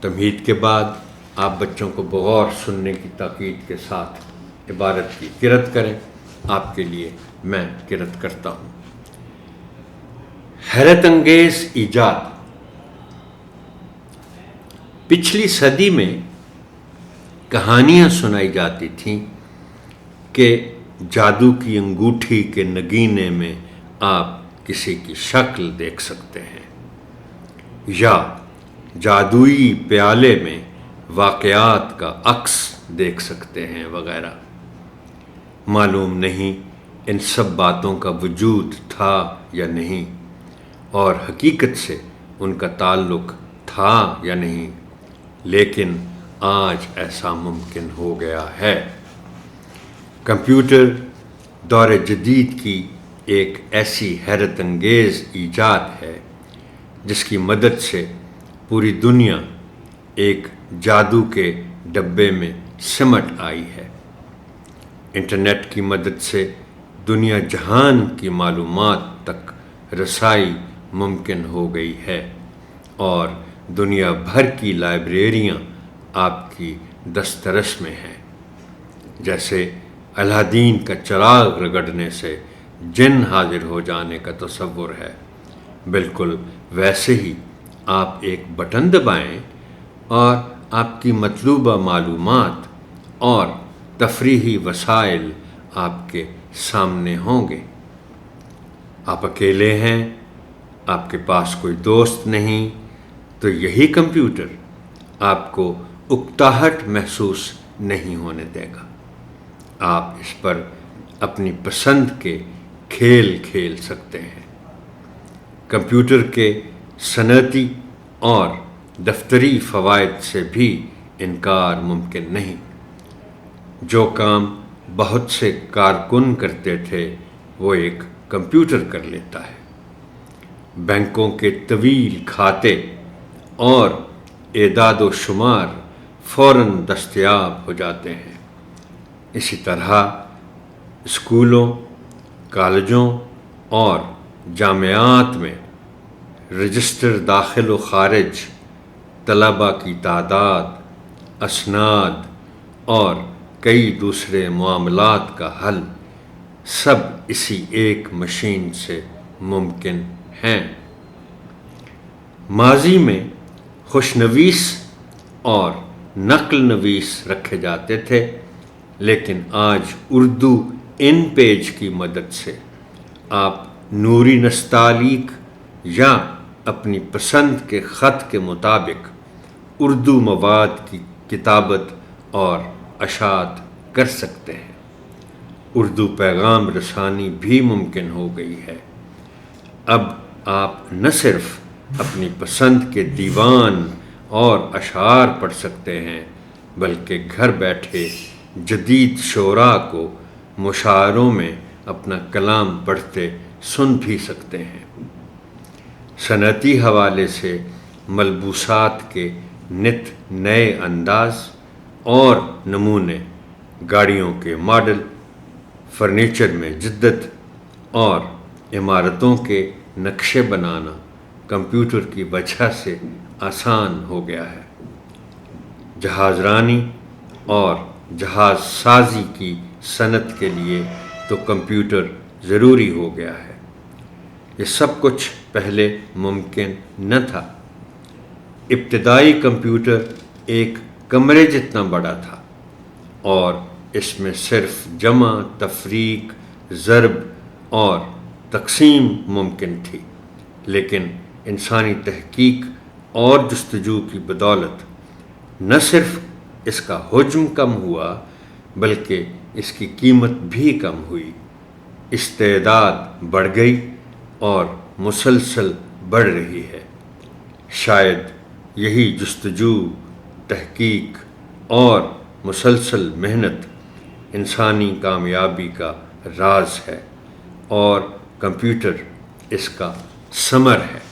تمہید کے بعد آپ بچوں کو بغور سننے کی تاکید کے ساتھ عبارت کی قرأت کریں۔ آپ کے لیے میں قرأت کرتا ہوں۔ حیرت انگیز ایجاد۔ پچھلی صدی میں کہانیاں سنائی جاتی تھیں کہ جادو کی انگوٹھی کے نگینے میں آپ کسی کی شکل دیکھ سکتے ہیں، یا جادوئی پیالے میں واقعات کا عکس دیکھ سکتے ہیں وغیرہ۔ معلوم نہیں ان سب باتوں کا وجود تھا یا نہیں، اور حقیقت سے ان کا تعلق تھا یا نہیں، لیکن آج ایسا ممکن ہو گیا ہے۔ کمپیوٹر دور جدید کی ایک ایسی حیرت انگیز ایجاد ہے جس کی مدد سے پوری دنیا ایک جادو کے ڈبے میں سمٹ آئی ہے۔ انٹرنیٹ کی مدد سے دنیا جہان کی معلومات تک رسائی ممکن ہو گئی ہے، اور دنیا بھر کی لائبریریاں آپ کی دسترس میں ہیں۔ جیسے الادین کا چراغ رگڑنے سے جن حاضر ہو جانے کا تصور ہے، بالکل ویسے ہی آپ ایک بٹن دبائیں اور آپ کی مطلوبہ معلومات اور تفریحی وسائل آپ کے سامنے ہوں گے۔ آپ اکیلے ہیں، آپ کے پاس کوئی دوست نہیں، تو یہی کمپیوٹر آپ کو اکتاہٹ محسوس نہیں ہونے دے گا۔ آپ اس پر اپنی پسند کے کھیل کھیل سکتے ہیں۔ کمپیوٹر کے صنعتی اور دفتری فوائد سے بھی انکار ممکن نہیں۔ جو کام بہت سے کارکن کرتے تھے وہ ایک کمپیوٹر کر لیتا ہے۔ بینکوں کے طویل کھاتے اور اعداد و شمار فوراً دستیاب ہو جاتے ہیں۔ اسی طرح اسکولوں، کالجوں اور جامعات میں رجسٹر داخل و خارج، طلباء کی تعداد، اسناد اور کئی دوسرے معاملات کا حل سب اسی ایک مشین سے ممکن ہیں۔ ماضی میں خوشنویس اور نقل نویس رکھے جاتے تھے، لیکن آج اردو ان پیج کی مدد سے آپ نوری نستعلیق یا اپنی پسند کے خط کے مطابق اردو مواد کی کتابت اور اشاعت کر سکتے ہیں۔ اردو پیغام رسانی بھی ممکن ہو گئی ہے۔ اب آپ نہ صرف اپنی پسند کے دیوان اور اشعار پڑھ سکتے ہیں، بلکہ گھر بیٹھے جدید شعراء کو مشاعروں میں اپنا کلام پڑھتے سن بھی سکتے ہیں۔ صنعتی حوالے سے ملبوسات کے نت نئے انداز اور نمونے، گاڑیوں کے ماڈل، فرنیچر میں جدت اور عمارتوں کے نقشے بنانا کمپیوٹر کی وجہ سے آسان ہو گیا ہے۔ جہاز رانی اور جہاز سازی کی صنعت کے لیے تو کمپیوٹر ضروری ہو گیا ہے۔ یہ سب کچھ پہلے ممکن نہ تھا۔ ابتدائی کمپیوٹر ایک کمرے جتنا بڑا تھا، اور اس میں صرف جمع، تفریق، ضرب اور تقسیم ممکن تھی، لیکن انسانی تحقیق اور جستجو کی بدولت نہ صرف اس کا حجم کم ہوا بلکہ اس کی قیمت بھی کم ہوئی۔ استعداد بڑھ گئی اور مسلسل بڑھ رہی ہے۔ شاید یہی جستجو، تحقیق اور مسلسل محنت انسانی کامیابی کا راز ہے، اور کمپیوٹر اس کا ثمر ہے۔